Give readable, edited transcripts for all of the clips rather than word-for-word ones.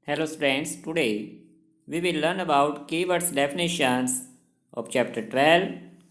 Hello students, today we will learn about keywords definitions of chapter 12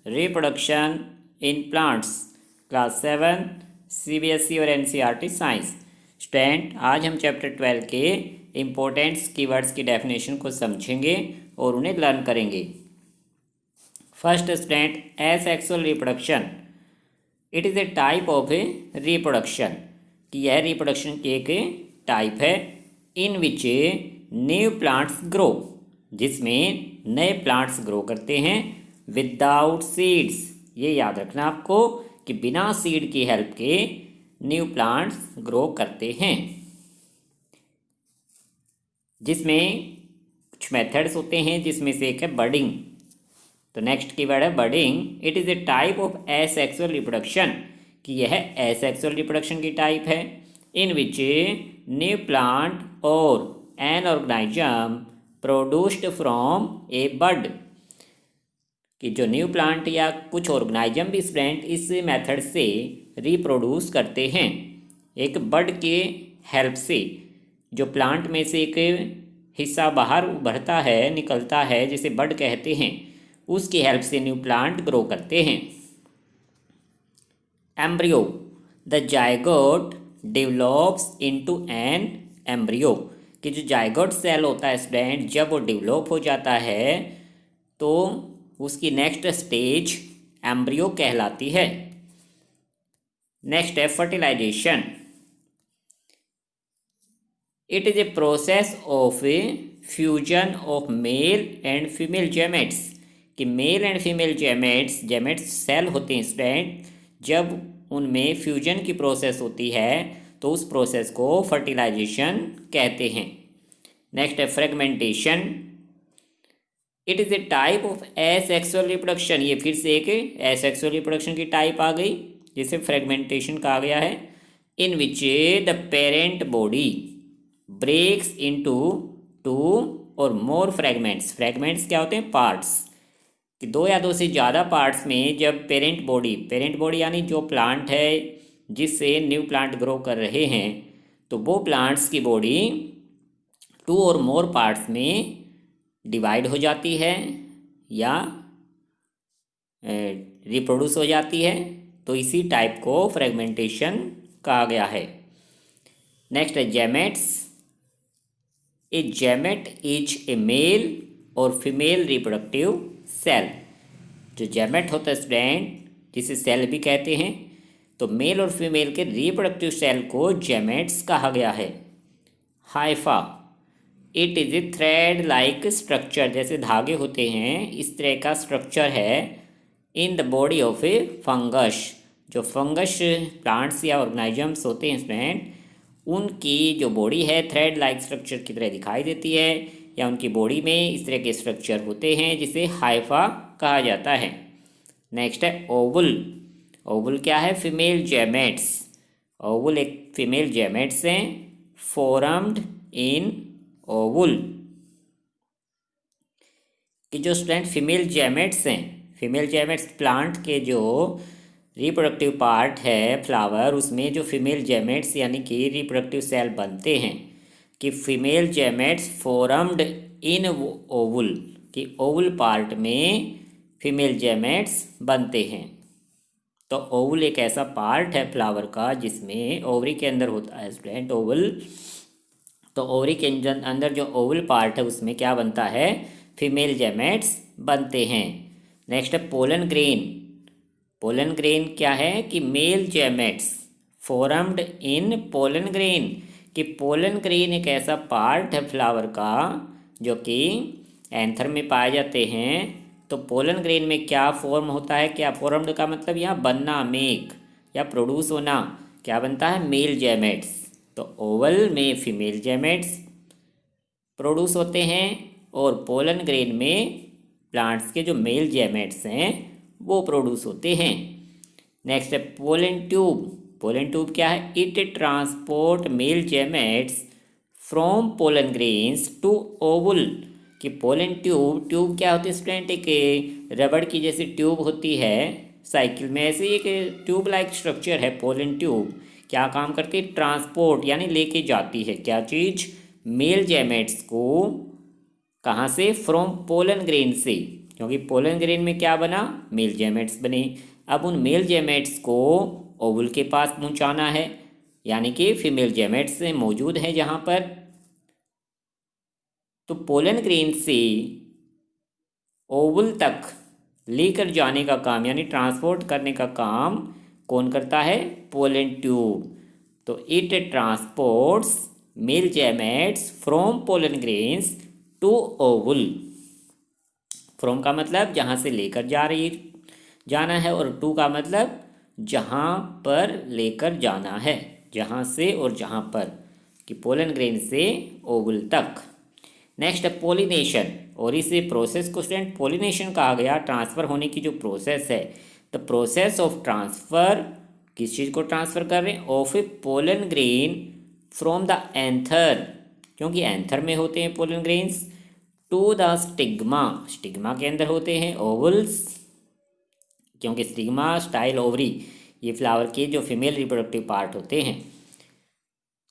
reproduction in plants class 7 CBSE और NCERT science. Student आज हम chapter 12 के importance keywords की definition को समझेंगे और उन्हें लर्न करेंगे। First student asexual reproduction, it is a type of A reproduction कि यह रिप्रोडक्शन की एक टाइप है in which new plants grow, जिसमें नए प्लांट्स ग्रो करते हैं विदाउट सीड्स। ये याद रखना आपको कि बिना सीड की हेल्प के न्यू प्लांट्स ग्रो करते हैं, जिसमें कुछ मेथड्स होते हैं जिसमें से एक है बडिंग। तो नेक्स्ट कीवर्ड है budding. It is a type of asexual reproduction कि यह एसेक्सुअल रिप्रोडक्शन की टाइप है इन विच न्यू प्लांट और एन ऑर्गेनिज्म प्रोड्यूस्ड फ्रॉम ए बड, कि जो न्यू प्लांट या कुछ ऑर्गेनिज्म भी स्टूडेंट इस मेथड से रिप्रोड्यूस करते हैं एक बड के हेल्प से। जो प्लांट में से एक हिस्सा बाहर उभरता है, निकलता है, जिसे बड कहते हैं, उसकी हेल्प से न्यू प्लांट ग्रो करते हैं। Embryo, the zygote develops into an embryo, कि जो जायगोट सेल होता है स्टूडेंट, जब वो डेवलप हो जाता है तो उसकी नेक्स्ट स्टेज एम्ब्रियो कहलाती है। नेक्स्ट है fertilization. It is a process of a fusion of male and female gametes, कि male and female gametes cell होते हैं स्टूडेंट, जब उनमें फ्यूजन की प्रोसेस होती है तो उस प्रोसेस को फर्टिलाइजेशन कहते हैं। नेक्स्ट है fragmentation. It is a type of asexual reproduction, ये फिर से एक एसेक्सुअल रिप्रोडक्शन की टाइप आ गई जिसे फ्रेगमेंटेशन कहा गया है। In which the parent body breaks into two और मोर फ्रेगमेंट्स। फ्रेगमेंट्स क्या होते हैं? पार्ट्स, कि दो या दो से ज़्यादा पार्ट्स में जब पेरेंट बॉडी यानी जो प्लांट है जिससे न्यू प्लांट ग्रो कर रहे हैं, तो वो प्लांट्स की बॉडी टू और मोर पार्ट्स में डिवाइड हो जाती है या रिप्रोड्यूस हो जाती है, तो इसी टाइप को फ्रेगमेंटेशन कहा गया है। नेक्स्ट है जेमेट्स। ए जेमेट इज ए मेल और फीमेल रिप्रोडक्टिव सेल। जो जेमेट होता है स्टूडेंट, जिसे सेल भी कहते हैं, तो मेल और फीमेल के रिप्रोडक्टिव सेल को जेमेट्स कहा गया है। Haifa, it is A thread like structure, जैसे धागे होते हैं इस तरह का स्ट्रक्चर है in the body of A fungus. जो फंगस प्लांट्स या ऑर्गेनिजम्स होते हैं स्टूडेंट, उनकी जो बॉडी है थ्रेड लाइक स्ट्रक्चर की तरह दिखाई देती है, या उनकी बॉडी में इस तरह के स्ट्रक्चर होते हैं जिसे हाइफा कहा जाता है। नेक्स्ट है ओवुल। ओवुल क्या है? फीमेल जेमेट्स। ओवुल एक फीमेल जेमेट्स हैं फॉर्म्ड इन ओवुल, कि जो स्टूडेंट फीमेल जेमेट्स प्लांट के जो रिप्रोडक्टिव पार्ट है फ्लावर, उसमें जो फीमेल जेमेट्स यानी कि रिप्रोडक्टिव सेल बनते हैं, कि फीमेल जेमेट्स फॉर्म्ड इन ओवुल, कि ओवुल पार्ट में फीमेल जेमेट्स बनते हैं। तो ओवुल एक ऐसा पार्ट है फ्लावर का जिसमें ओवरी के अंदर होता है स्टूडेंट ओवुल। तो ओवरी के अंदर जो ओवुल पार्ट है उसमें क्या बनता है? फीमेल जेमेट्स बनते हैं। नेक्स्ट है पोलन ग्रेन। पोलन ग्रेन क्या है? कि male gametes formed in pollen grain, कि पोलन ग्रेन एक ऐसा पार्ट है फ्लावर का जो कि एंथर में पाए जाते हैं। तो पोलन ग्रेन में क्या फॉर्म होता है? क्या फॉर्म्ड का मतलब यहाँ बनना, मेक या प्रोड्यूस होना, क्या बनता है? मेल जेमेट्स। तो ओवल में फीमेल जेमेट्स प्रोड्यूस होते हैं और पोलन ग्रेन में प्लांट्स के जो मेल जेमेट्स हैं वो प्रोड्यूस होते हैं। नेक्स्ट है पोलन ट्यूब। पोलन ट्यूब क्या है? It transport male gametes from pollen grains to ovule, कि पोलन ट्यूब क्या होती है स्टूडेंट? एक रबड़ की जैसी ट्यूब होती है साइकिल में, ऐसे एक ट्यूब लाइक स्ट्रक्चर है पोलन ट्यूब। क्या काम करती है? ट्रांसपोर्ट यानी लेके जाती है क्या चीज़? मेल गैमेट्स को कहाँ से? फ्रॉम पोलन ग्रेन से, क्योंकि पोलन ग्रेन में क्या बना? मेल गैमेट्स बने। अब उन मेल गैमेट्स को ओवुल के पास पहुंचाना है, यानी कि फीमेल गैमेट्स मौजूद हैं जहाँ पर। तो पोलन ग्रेन से ओवुल तक लेकर जाने का काम, यानी ट्रांसपोर्ट करने का काम कौन करता है? Pollen tube. तो it transports male gametes from pollen grains to ovule. From का मतलब जहाँ से लेकर जाना है, और टू का मतलब जहाँ पर लेकर जाना है, जहाँ से और जहाँ पर, कि पोलन ग्रेन से ओवुल तक। नेक्स्ट है पोलिनेशन, और इस प्रोसेस को स्टूडेंट पोलिनेशन कहा गया, ट्रांसफ़र होने की जो प्रोसेस है। द प्रोसेस ऑफ ट्रांसफ़र, किस चीज़ को ट्रांसफ़र कर रहे हैं? Of a pollen grain from the anther, क्योंकि एंथर में होते हैं pollen grains, to the stigma, stigma के अंदर होते हैं ओवल्स, क्योंकि स्टिग्मा, स्टाइल, ओवरी, ये फ्लावर के जो फीमेल रिप्रोडक्टिव पार्ट होते हैं।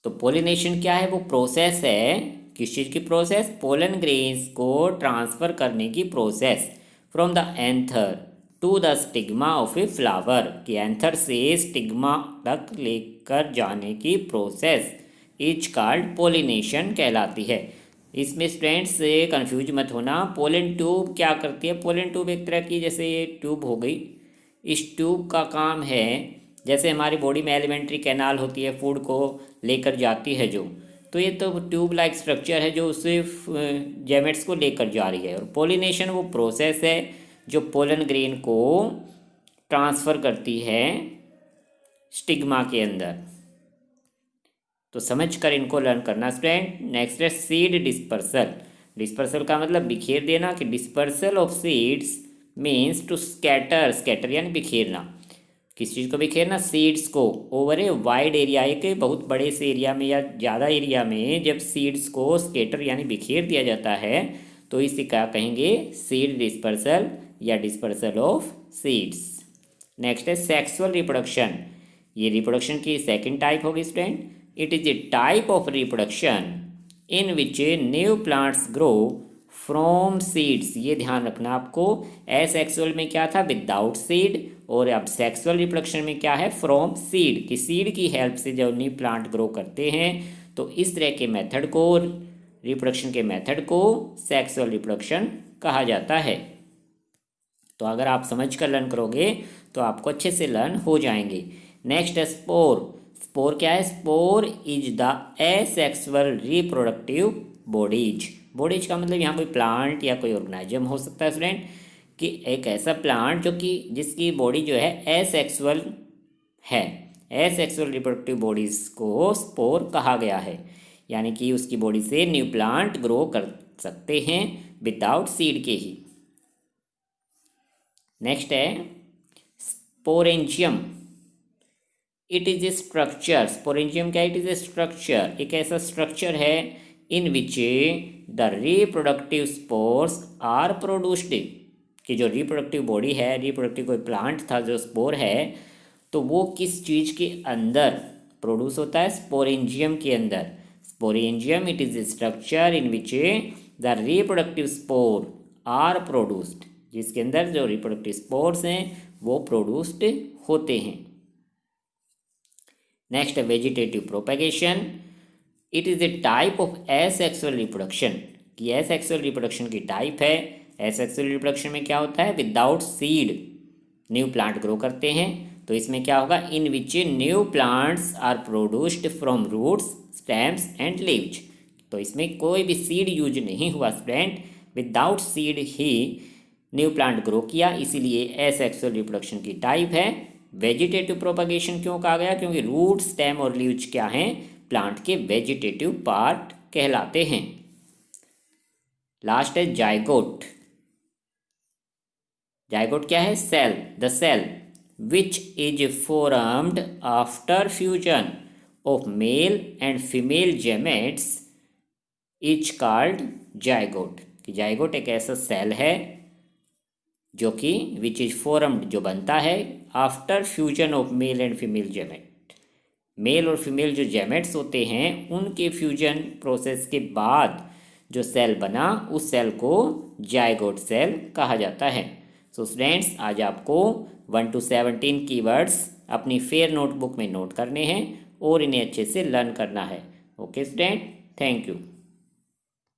तो पोलिनेशन क्या है? वो प्रोसेस है, किस चीज़ की प्रोसेस? पोलन ग्रेन्स को ट्रांसफ़र करने की process, from the anther to the stigma of a flower, कि एंथर से स्टिग्मा तक लेकर जाने की प्रोसेस इज कॉल्ड पोलिनेशन कहलाती है। इसमें स्टूडेंट्स से कन्फ्यूज मत होना। पोलन ट्यूब क्या करती है? पोलन ट्यूब एक तरह की, जैसे ये ट्यूब हो गई, इस ट्यूब का काम है, जैसे हमारी बॉडी में एलिमेंट्री कैनाल होती है, फूड को लेकर जाती है जो, तो ये तो ट्यूब लाइक स्ट्रक्चर है जो सिर्फ गैमेट्स को लेकर जा रही है। और पोलिनेशन वो प्रोसेस है जो पोलन ग्रेन को ट्रांसफ़र करती है स्टिग्मा के अंदर। तो समझ कर इनको लर्न करना स्टूडेंट। नेक्स्ट है सीड डिस्पर्सल। डिस्पर्सल का मतलब बिखेर देना, कि dispersal of seeds means to scatter, scatter यानी बिखेरना। किस चीज़ को बिखेरना? सीड्स को ओवर ए वाइड एरिया, एक बहुत बड़े से एरिया में या ज़्यादा एरिया में जब सीड्स को स्कैटर यानी बिखेर दिया जाता है तो इसे क्या कहेंगे? सीड डिस्पर्सल या डिस्पर्सल ऑफ सीड्स। नेक्स्ट है सेक्सुअल रिप्रोडक्शन। ये रिप्रोडक्शन की सेकंड टाइप होगी student. It is a type of reproduction in which new plants grow from seeds. ये ध्यान रखना आपको। एसेक्सुअल में क्या था? विदाउट सीड, और अब सेक्सुअल रिप्रोडक्शन में क्या है? फ्रॉम सीड, कि सीड की हेल्प से जब न्यू प्लांट ग्रो करते हैं तो इस तरह के मेथड को, रिप्रोडक्शन के मेथड को सेक्सुअल रिप्रोडक्शन कहा जाता है। तो अगर आप समझ कर लर्न करोगे तो आपको अच्छे से लर्न हो जाएंगे। नेक्स्ट है स्पोर। स्पोर क्या है? Spore is the asexual reproductive bodies. Bodies का मतलब यहाँ कोई प्लांट या कोई ऑर्गेनाइजम हो सकता है स्टूडेंट, कि एक ऐसा प्लांट जो कि जिसकी बॉडी जो है एसेक्सुअल है। एसेक्सुअल रिप्रोडक्टिव बॉडीज को स्पोर कहा गया है, यानी कि उसकी बॉडी से न्यू प्लांट ग्रो कर सकते हैं विदाउट सीड के ही। नेक्स्ट है sporangium. It is a structure. Sporangium क्या? इट इज़ ए स्ट्रक्चर, एक ऐसा स्ट्रक्चर है in which the reproductive spores are produced, कि जो रिप्रोडक्टिव बॉडी है, रिप्रोडक्टिव कोई प्लांट था जो स्पोर है, तो वो किस चीज़ के अंदर प्रोड्यूस होता है? स्पोरेंजियम के अंदर। Sporangium it is a structure in which the reproductive spore are produced, जिसके अंदर जो रिप्रोडक्टिव स्पोर्स हैं वो प्रोड्यूस्ड होते हैं। नेक्स्ट है vegetative propagation. It is a type of asexual reproduction, कि एसेक्सुअल रिप्रोडक्शन की टाइप है। एसेक्सुअल रिप्रोडक्शन में क्या होता है? Without seed new plant grow करते हैं। तो इसमें क्या होगा? In which new plants are produced from roots, stems and leaves. तो इसमें कोई भी सीड यूज नहीं हुआ स्टूडेंट, विदाउट सीड ही न्यू प्लांट ग्रो किया, इसीलिए एसेक्सुअल रिप्रोडक्शन की टाइप है। वेजिटेटिव प्रोपगेशन क्यों कहा गया? क्योंकि रूट, स्टेम और लीव्स क्या हैं? प्लांट के वेजिटेटिव पार्ट कहलाते हैं। लास्ट है जाइगोट। जाइगोट क्या है? Cell, the cell which is formed after fusion of male and female gametes is called zygote. कि जाइगोट एक ऐसा सेल है जो कि विच इज फॉर्म्ड, जो बनता है after fusion of male and female gamete, male और फीमेल जो गैमेट्स होते हैं उनके फ्यूजन प्रोसेस के बाद जो सेल बना उस सेल को जायगोट सेल कहा जाता है। सो स्टूडेंट्स, आज आपको 1 to 17 कीवर्ड्स अपनी फेयर नोटबुक में नोट करने हैं और इन्हें अच्छे से लर्न करना है। Okay student, thank you.